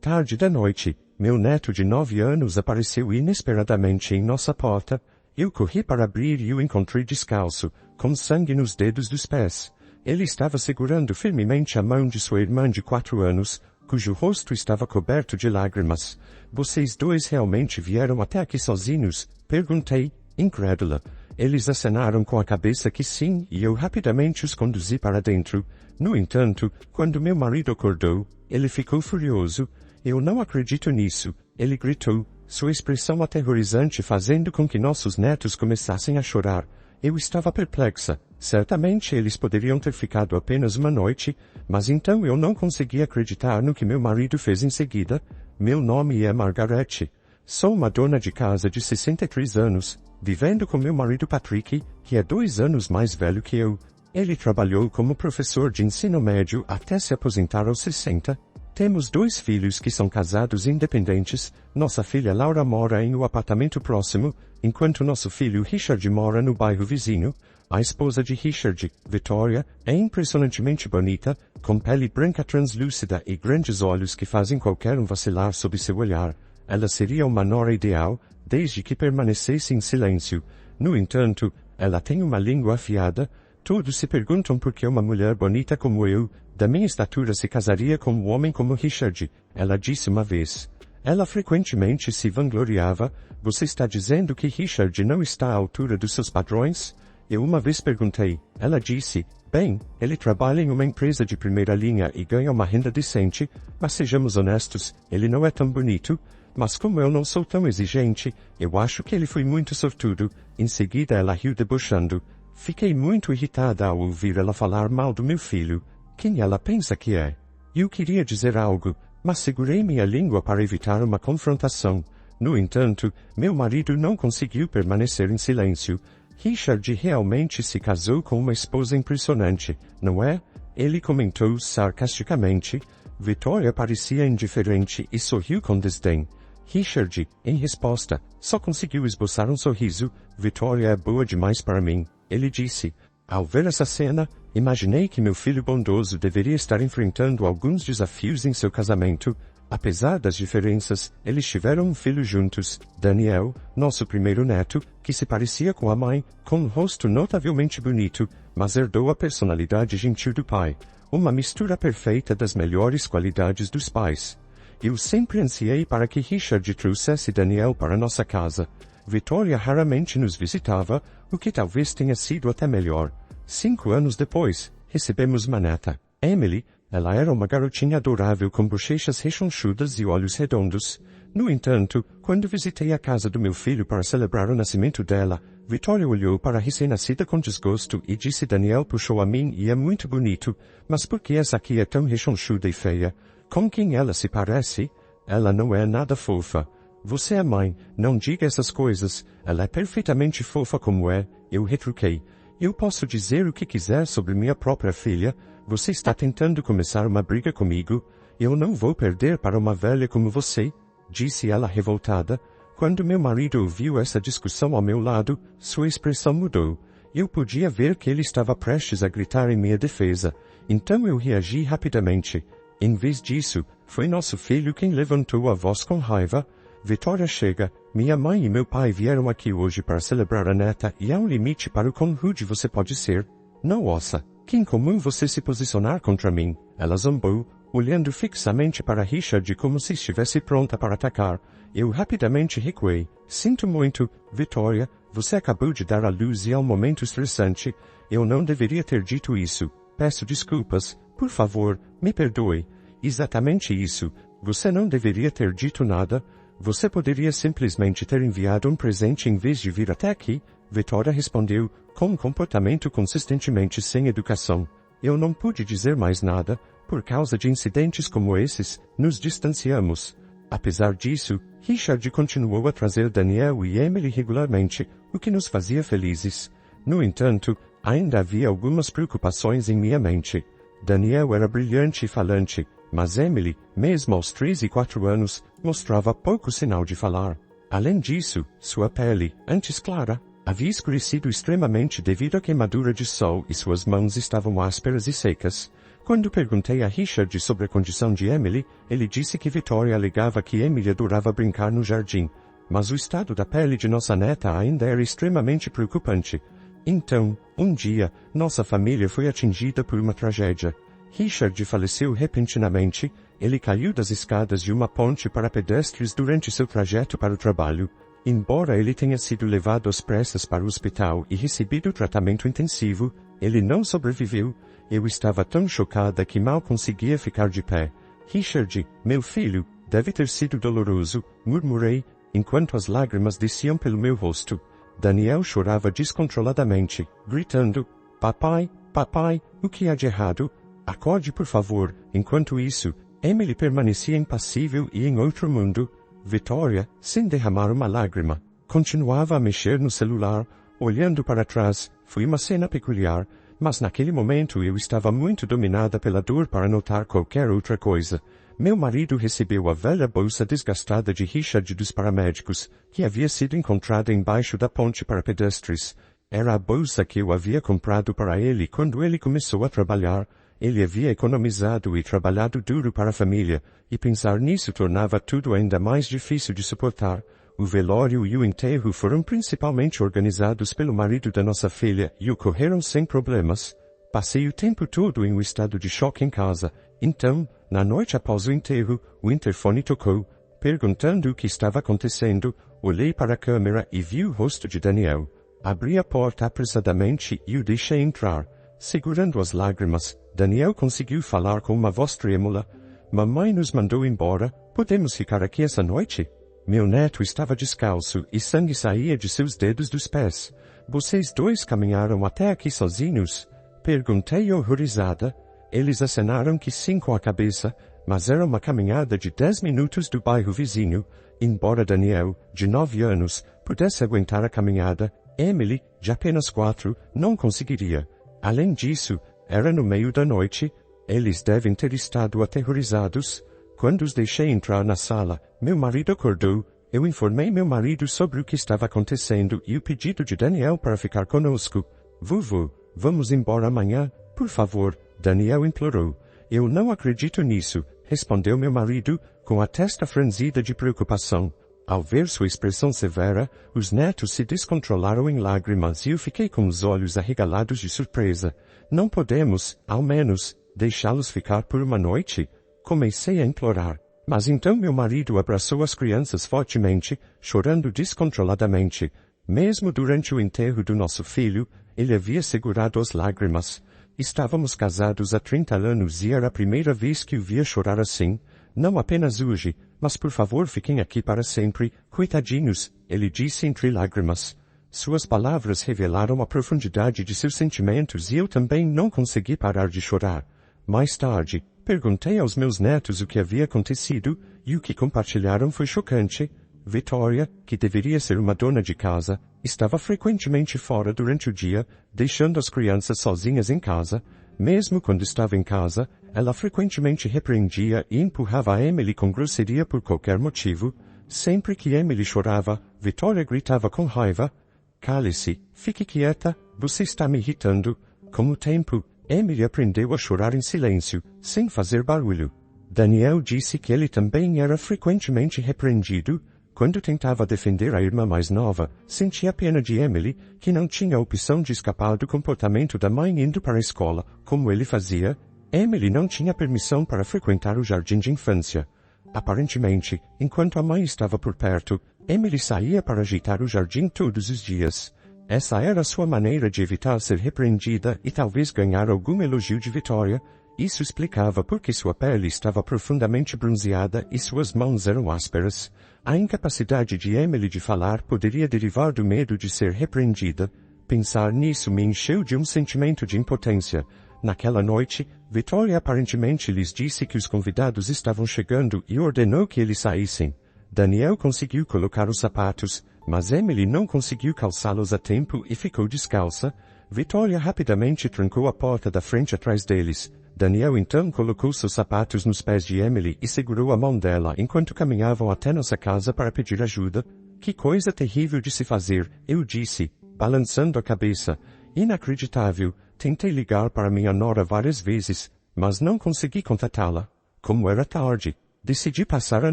Tarde da noite, meu neto de 9 anos apareceu inesperadamente em nossa porta. Eu corri para abrir e o encontrei descalço, com sangue nos dedos dos pés. Ele estava segurando firmemente a mão de sua irmã de 4 anos, cujo rosto estava coberto de lágrimas. Vocês dois realmente vieram até aqui sozinhos? Perguntei, incrédula. Eles acenaram com a cabeça que sim, e eu rapidamente os conduzi para dentro. No entanto, quando meu marido acordou, ele ficou furioso. Eu não acredito nisso, ele gritou, sua expressão aterrorizante fazendo com que nossos netos começassem a chorar. Eu estava perplexa. Certamente eles poderiam ter ficado apenas uma noite, mas então eu não conseguia acreditar no que meu marido fez em seguida. Meu nome é Margaret. Sou uma dona de casa de 63 anos, vivendo com meu marido Patrick, que é 2 anos mais velho que eu. Ele trabalhou como professor de ensino médio até se aposentar aos 60. Temos 2 filhos que são casados independentes. Nossa filha Laura mora em um apartamento próximo, enquanto nosso filho Richard mora no bairro vizinho. A esposa de Richard, Victoria, é impressionantemente bonita, com pele branca translúcida e grandes olhos que fazem qualquer um vacilar sob seu olhar. Ela seria uma nora ideal, desde que permanecesse em silêncio. No entanto, ela tem uma língua afiada. Todos se perguntam por que uma mulher bonita como eu, da minha estatura, se casaria com um homem como Richard, ela disse uma vez. Ela frequentemente se vangloriava. Você está dizendo que Richard não está à altura dos seus padrões? Eu uma vez perguntei. Ela disse, bem, ele trabalha em uma empresa de primeira linha e ganha uma renda decente, mas sejamos honestos, ele não é tão bonito. Mas como eu não sou tão exigente, eu acho que ele foi muito sortudo. Em seguida ela riu debochando. Fiquei muito irritada ao ouvir ela falar mal do meu filho. Quem ela pensa que é? Eu queria dizer algo, mas segurei minha língua para evitar uma confrontação. No entanto, meu marido não conseguiu permanecer em silêncio. Richard realmente se casou com uma esposa impressionante, não é? Ele comentou sarcasticamente. Victoria parecia indiferente e sorriu com desdém. Richard, em resposta, só conseguiu esboçar um sorriso. Victoria é boa demais para mim, ele disse. Ao ver essa cena, imaginei que meu filho bondoso deveria estar enfrentando alguns desafios em seu casamento. Apesar das diferenças, eles tiveram um filho juntos, Daniel, nosso primeiro neto, que se parecia com a mãe, com um rosto notavelmente bonito, mas herdou a personalidade gentil do pai, uma mistura perfeita das melhores qualidades dos pais. Eu sempre ansiei para que Richard trouxesse Daniel para nossa casa. Victoria raramente nos visitava, o que talvez tenha sido até melhor. 5 anos depois, recebemos uma neta, Emily. Ela era uma garotinha adorável com bochechas rechonchudas e olhos redondos. No entanto, quando visitei a casa do meu filho para celebrar o nascimento dela, Victoria olhou para a recém-nascida com desgosto e disse: Daniel puxou a mim e é muito bonito, mas por que essa aqui é tão rechonchuda e feia? Com quem ela se parece? Ela não é nada fofa. Você é mãe, não diga essas coisas. Ela é perfeitamente fofa como é, eu retruquei. Eu posso dizer o que quiser sobre minha própria filha. Você está tentando começar uma briga comigo? Eu não vou perder para uma velha como você, disse ela revoltada. Quando meu marido ouviu essa discussão ao meu lado, sua expressão mudou. Eu podia ver que ele estava prestes a gritar em minha defesa. Então eu reagi rapidamente. Em vez disso, foi nosso filho quem levantou a voz com raiva. Victoria chega. Minha mãe e meu pai vieram aqui hoje para celebrar a neta e há um limite para o quão rude você pode ser. Não ouça. Que incomum você se posicionar contra mim. Ela zombou, olhando fixamente para Richard como se estivesse pronta para atacar. Eu rapidamente recuei. Sinto muito, Victoria, você acabou de dar à luz e é um momento estressante. Eu não deveria ter dito isso. Peço desculpas. Por favor, me perdoe. Exatamente isso. Você não deveria ter dito nada. Você poderia simplesmente ter enviado um presente em vez de vir até aqui, Victoria respondeu, com um comportamento consistentemente sem educação. Eu não pude dizer mais nada. Por causa de incidentes como esses, nos distanciamos. Apesar disso, Richard continuou a trazer Daniel e Emily regularmente, o que nos fazia felizes. No entanto, ainda havia algumas preocupações em minha mente. Daniel era brilhante e falante, mas Emily, mesmo aos 3 e 4 anos, mostrava pouco sinal de falar. Além disso, sua pele, antes clara, havia escurecido extremamente devido à queimadura de sol e suas mãos estavam ásperas e secas. Quando perguntei a Richard sobre a condição de Emily, ele disse que Victoria alegava que Emily adorava brincar no jardim, mas o estado da pele de nossa neta ainda era extremamente preocupante. Então, um dia, nossa família foi atingida por uma tragédia. Richard faleceu repentinamente. Ele caiu das escadas de uma ponte para pedestres durante seu trajeto para o trabalho. Embora ele tenha sido levado às pressas para o hospital e recebido tratamento intensivo, ele não sobreviveu. Eu estava tão chocada que mal conseguia ficar de pé. Richard, meu filho, deve ter sido doloroso, murmurei, enquanto as lágrimas desciam pelo meu rosto. Daniel chorava descontroladamente, gritando, papai, papai, o que há de errado? Acorde por favor. Enquanto isso, Emily permanecia impassível e em outro mundo. Victoria, sem derramar uma lágrima, continuava a mexer no celular, olhando para trás. Foi uma cena peculiar, mas naquele momento eu estava muito dominada pela dor para notar qualquer outra coisa. Meu marido recebeu a velha bolsa desgastada de Richard dos paramédicos, que havia sido encontrada embaixo da ponte para pedestres. Era a bolsa que eu havia comprado para ele quando ele começou a trabalhar. Ele havia economizado e trabalhado duro para a família, e pensar nisso tornava tudo ainda mais difícil de suportar. O velório e o enterro foram principalmente organizados pelo marido da nossa filha e ocorreram sem problemas. Passei o tempo todo em um estado de choque em casa. Então, na noite após o enterro, o interfone tocou, perguntando o que estava acontecendo. Olhei para a câmera e vi o rosto de Daniel. Abri a porta apressadamente e o deixei entrar. Segurando as lágrimas, Daniel conseguiu falar com uma voz trêmula. Mamãe nos mandou embora. Podemos ficar aqui essa noite? Meu neto estava descalço e sangue saía de seus dedos dos pés. Vocês dois caminharam até aqui sozinhos? Perguntei horrorizada. Eles acenaram que sim com a cabeça, mas era uma caminhada de 10 minutos do bairro vizinho. Embora Daniel, de 9 anos, pudesse aguentar a caminhada, Emily, de apenas 4, não conseguiria. Além disso, era no meio da noite. Eles devem ter estado aterrorizados. Quando os deixei entrar na sala, meu marido acordou. Eu informei meu marido sobre o que estava acontecendo e o pedido de Daniel para ficar conosco. Vovô, vamos embora amanhã, por favor, Daniel implorou. Eu não acredito nisso, respondeu meu marido, com a testa franzida de preocupação. Ao ver sua expressão severa, os netos se descontrolaram em lágrimas e eu fiquei com os olhos arregalados de surpresa. Não podemos, ao menos, deixá-los ficar por uma noite? Comecei a implorar. Mas então meu marido abraçou as crianças fortemente, chorando descontroladamente. Mesmo durante o enterro do nosso filho, ele havia segurado as lágrimas. Estávamos casados há 30 anos e era a primeira vez que o via chorar assim. Não apenas hoje, mas por favor fiquem aqui para sempre, coitadinhos, ele disse entre lágrimas. Suas palavras revelaram a profundidade de seus sentimentos e eu também não consegui parar de chorar. Mais tarde, perguntei aos meus netos o que havia acontecido, e o que compartilharam foi chocante. Victoria, que deveria ser uma dona de casa, estava frequentemente fora durante o dia, deixando as crianças sozinhas em casa. Mesmo quando estava em casa, ela frequentemente repreendia e empurrava a Emily com grosseria por qualquer motivo. Sempre que Emily chorava, Victoria gritava com raiva. Cale-se, fique quieta, você está me irritando. Com o tempo, Emily aprendeu a chorar em silêncio, sem fazer barulho. Daniel disse que ele também era frequentemente repreendido. Quando tentava defender a irmã mais nova, sentia pena de Emily, que não tinha a opção de escapar do comportamento da mãe indo para a escola, como ele fazia. Emily não tinha permissão para frequentar o jardim de infância. Aparentemente, enquanto a mãe estava por perto, Emily saía para agitar o jardim todos os dias. Essa era sua maneira de evitar ser repreendida e talvez ganhar algum elogio de Victoria. Isso explicava por que sua pele estava profundamente bronzeada e suas mãos eram ásperas. A incapacidade de Emily de falar poderia derivar do medo de ser repreendida. Pensar nisso me encheu de um sentimento de impotência. Naquela noite, Victoria aparentemente lhes disse que os convidados estavam chegando e ordenou que eles saíssem. Daniel conseguiu colocar os sapatos, mas Emily não conseguiu calçá-los a tempo e ficou descalça. Victoria rapidamente trancou a porta da frente atrás deles. Daniel então colocou seus sapatos nos pés de Emily e segurou a mão dela enquanto caminhavam até nossa casa para pedir ajuda. Que coisa terrível de se fazer, eu disse, balançando a cabeça. Inacreditável. Tentei ligar para minha nora várias vezes, mas não consegui contatá-la. Como era tarde, decidi passar a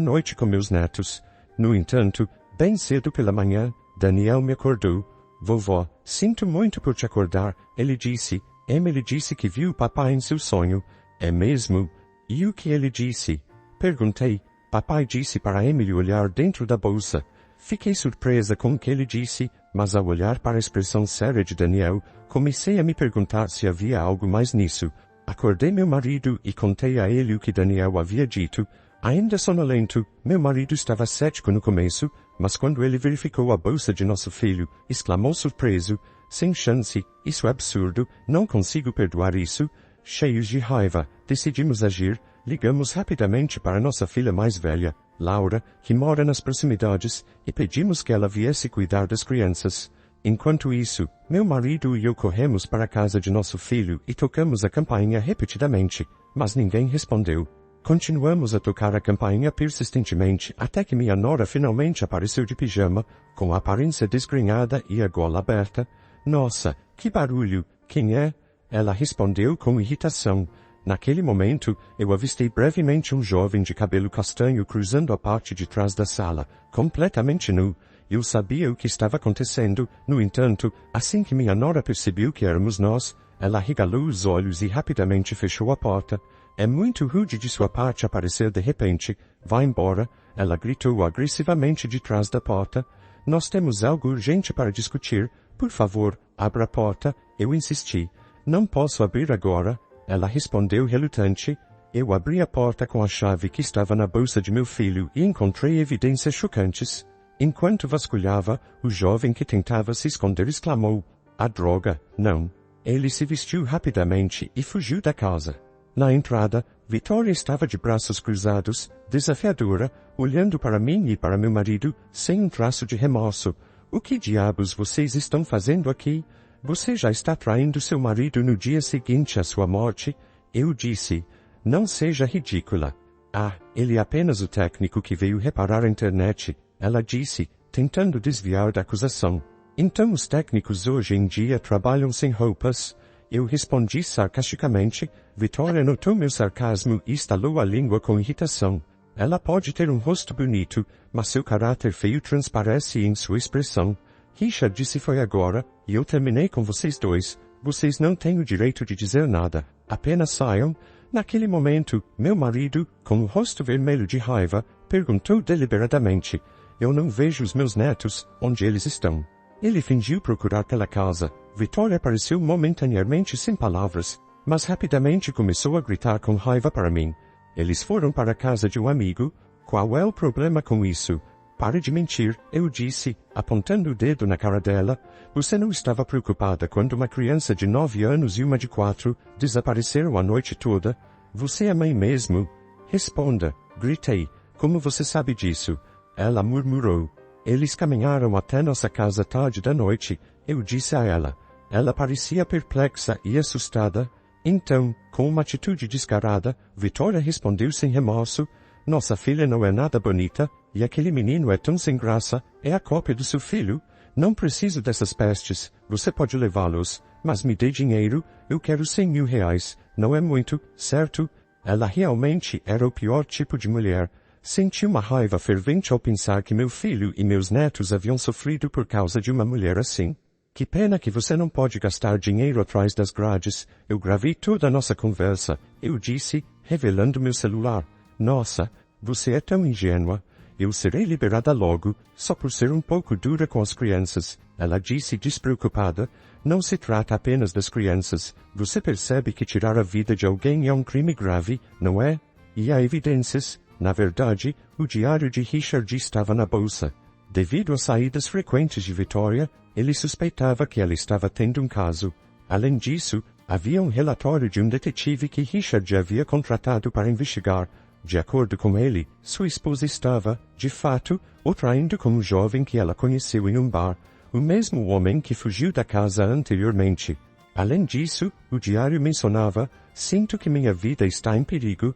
noite com meus netos. No entanto, bem cedo pela manhã, Daniel me acordou. Vovó, sinto muito por te acordar, ele disse. Emily disse que viu papai em seu sonho. É mesmo? E o que ele disse? Perguntei. Papai disse para Emily olhar dentro da bolsa. Fiquei surpresa com o que ele disse, mas ao olhar para a expressão séria de Daniel, comecei a me perguntar se havia algo mais nisso. Acordei meu marido e contei a ele o que Daniel havia dito. Ainda sonolento, meu marido estava cético no começo, mas quando ele verificou a bolsa de nosso filho, exclamou surpreso, sem chance, isso é absurdo, não consigo perdoar isso. Cheios de raiva, decidimos agir, ligamos rapidamente para nossa filha mais velha, Laura, que mora nas proximidades, e pedimos que ela viesse cuidar das crianças. Enquanto isso, meu marido e eu corremos para a casa de nosso filho e tocamos a campainha repetidamente, mas ninguém respondeu. Continuamos a tocar a campainha persistentemente até que minha nora finalmente apareceu de pijama, com a aparência desgrenhada e a gola aberta. Nossa, que barulho! Quem é? Ela respondeu com irritação. Naquele momento, eu avistei brevemente um jovem de cabelo castanho cruzando a parte de trás da sala, completamente nu. Eu sabia o que estava acontecendo, no entanto, assim que minha nora percebeu que éramos nós, ela arregalou os olhos e rapidamente fechou a porta. É muito rude de sua parte aparecer de repente. Vá embora, ela gritou agressivamente de trás da porta. Nós temos algo urgente para discutir. Por favor, abra a porta, eu insisti. Não posso abrir agora, ela respondeu relutante. Eu abri a porta com a chave que estava na bolsa de meu filho e encontrei evidências chocantes. Enquanto vasculhava, o jovem que tentava se esconder exclamou, "A droga, não." Ele se vestiu rapidamente e fugiu da casa. Na entrada, Vitória estava de braços cruzados, desafiadora, olhando para mim e para meu marido, sem um traço de remorso. "O que diabos vocês estão fazendo aqui? Você já está traindo seu marido no dia seguinte à sua morte?" Eu disse, "Não seja ridícula." "Ah, ele é apenas o técnico que veio reparar a internet," ela disse, tentando desviar da acusação. "Então os técnicos hoje em dia trabalham sem roupas?" Eu respondi sarcasticamente. Vitória notou meu sarcasmo e estalou a língua com irritação. Ela pode ter um rosto bonito, mas seu caráter feio transparece em sua expressão. "Richard disse foi agora, e eu terminei com vocês dois. Vocês não têm o direito de dizer nada. Apenas saiam." Naquele momento, meu marido, com o rosto vermelho de raiva, perguntou deliberadamente, "Eu não vejo os meus netos, onde eles estão?" Ele fingiu procurar pela casa. Vitória pareceu momentaneamente sem palavras, mas rapidamente começou a gritar com raiva para mim. "Eles foram para a casa de um amigo? Qual é o problema com isso?" "Pare de mentir," eu disse, apontando o dedo na cara dela. "Você não estava preocupada quando uma criança de 9 anos e uma de 4 desapareceram a noite toda? Você é mãe mesmo?" "Responda," gritei. "Como você sabe disso?" Ela murmurou. "Eles caminharam até nossa casa tarde da noite," eu disse a ela. Ela parecia perplexa e assustada. Então, com uma atitude descarada, Vitória respondeu sem remorso, "Nossa filha não é nada bonita, e aquele menino é tão sem graça, é a cópia do seu filho. Não preciso dessas pestes, você pode levá-los, mas me dê dinheiro, eu quero 100.000 reais, não é muito, certo?" Ela realmente era o pior tipo de mulher. Senti uma raiva fervente ao pensar que meu filho e meus netos haviam sofrido por causa de uma mulher assim. "Que pena que você não pode gastar dinheiro atrás das grades. Eu gravei toda a nossa conversa," eu disse, revelando meu celular. "Nossa, você é tão ingênua. Eu serei liberada logo, só por ser um pouco dura com as crianças," ela disse despreocupada. "Não se trata apenas das crianças. Você percebe que tirar a vida de alguém é um crime grave, não é? E há evidências. Na verdade, o diário de Richard estava na bolsa. Devido às saídas frequentes de Vitória, ele suspeitava que ela estava tendo um caso. Além disso, havia um relatório de um detetive que Richard havia contratado para investigar. De acordo com ele, sua esposa estava, de fato, o traindo com um jovem que ela conheceu em um bar, o mesmo homem que fugiu da casa anteriormente. Além disso, o diário mencionava, "Sinto que minha vida está em perigo."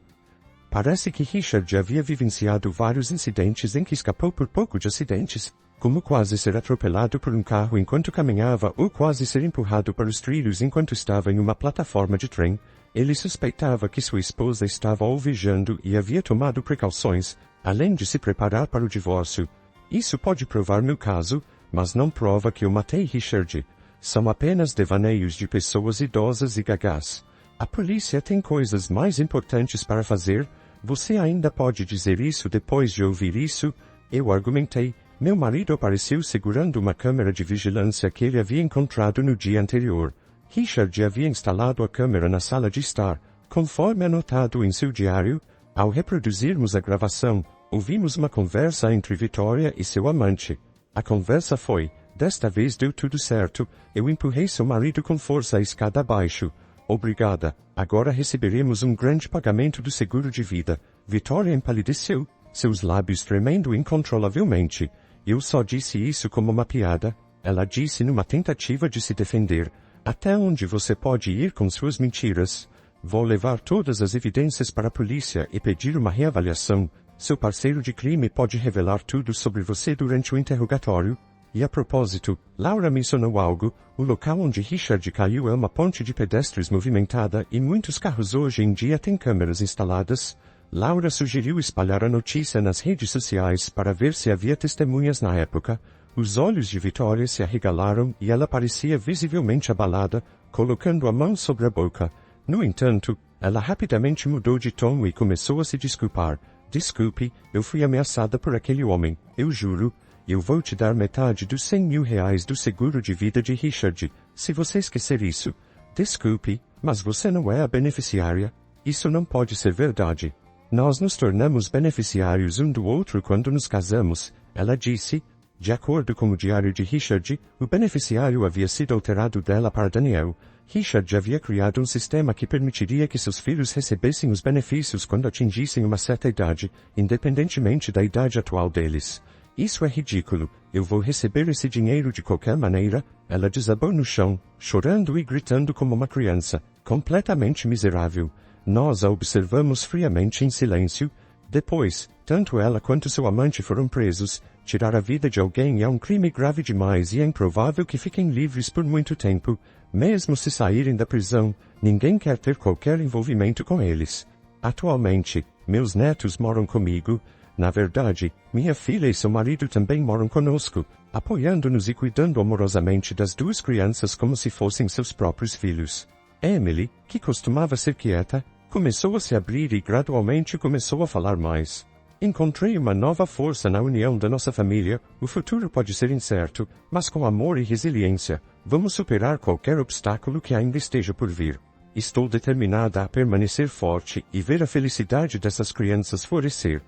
Parece que Richard havia vivenciado vários incidentes em que escapou por pouco de acidentes, como quase ser atropelado por um carro enquanto caminhava ou quase ser empurrado para os trilhos enquanto estava em uma plataforma de trem. Ele suspeitava que sua esposa estava alvejando e havia tomado precauções, além de se preparar para o divórcio. Isso pode provar meu caso, mas não prova que eu matei Richard. São apenas devaneios de pessoas idosas e gagás. A polícia tem coisas mais importantes para fazer. Você ainda pode dizer isso depois de ouvir isso? Eu argumentei. Meu marido apareceu segurando uma câmera de vigilância que ele havia encontrado no dia anterior. Richard havia instalado a câmera na sala de estar, conforme anotado em seu diário. Ao reproduzirmos a gravação, ouvimos uma conversa entre Victoria e seu amante. A conversa foi: desta vez deu tudo certo, eu empurrei seu marido com força a escada abaixo. Obrigada, agora receberemos um grande pagamento do seguro de vida. Victoria empalideceu, seus lábios tremendo incontrolavelmente. Eu só disse isso como uma piada. Ela disse numa tentativa de se defender: até onde você pode ir com suas mentiras? Vou levar todas as evidências para a polícia e pedir uma reavaliação. Seu parceiro de crime pode revelar tudo sobre você durante o interrogatório. E a propósito, Laura mencionou algo: o local onde Richard caiu é uma ponte de pedestres movimentada e muitos carros hoje em dia têm câmeras instaladas. Laura sugeriu espalhar a notícia nas redes sociais para ver se havia testemunhas na época. Os olhos de Victoria se arregalaram e ela parecia visivelmente abalada, colocando a mão sobre a boca. No entanto, ela rapidamente mudou de tom e começou a se desculpar. Desculpe, eu fui ameaçada por aquele homem, eu juro. Eu vou te dar metade dos R$100.000 do seguro de vida de Richard, se você esquecer isso. Desculpe, mas você não é a beneficiária. Isso não pode ser verdade. Nós nos tornamos beneficiários um do outro quando nos casamos, ela disse. De acordo com o diário de Richard, o beneficiário havia sido alterado dela para Daniel. Richard havia criado um sistema que permitiria que seus filhos recebessem os benefícios quando atingissem uma certa idade, independentemente da idade atual deles. Isso é ridículo, eu vou receber esse dinheiro de qualquer maneira. Ela desabou no chão, chorando e gritando como uma criança, completamente miserável. Nós a observamos friamente em silêncio. Depois, tanto ela quanto seu amante foram presos. Tirar a vida de alguém é um crime grave demais e é improvável que fiquem livres por muito tempo. Mesmo se saírem da prisão, ninguém quer ter qualquer envolvimento com eles. Atualmente, meus netos moram comigo. Na verdade, minha filha e seu marido também moram conosco, apoiando-nos e cuidando amorosamente das duas crianças como se fossem seus próprios filhos. Emily, que costumava ser quieta, começou a se abrir e gradualmente começou a falar mais. Encontrei uma nova força na união da nossa família. O futuro pode ser incerto, mas com amor e resiliência, vamos superar qualquer obstáculo que ainda esteja por vir. Estou determinada a permanecer forte e ver a felicidade dessas crianças florescer.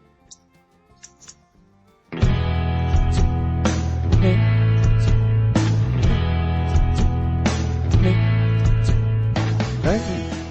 Hey.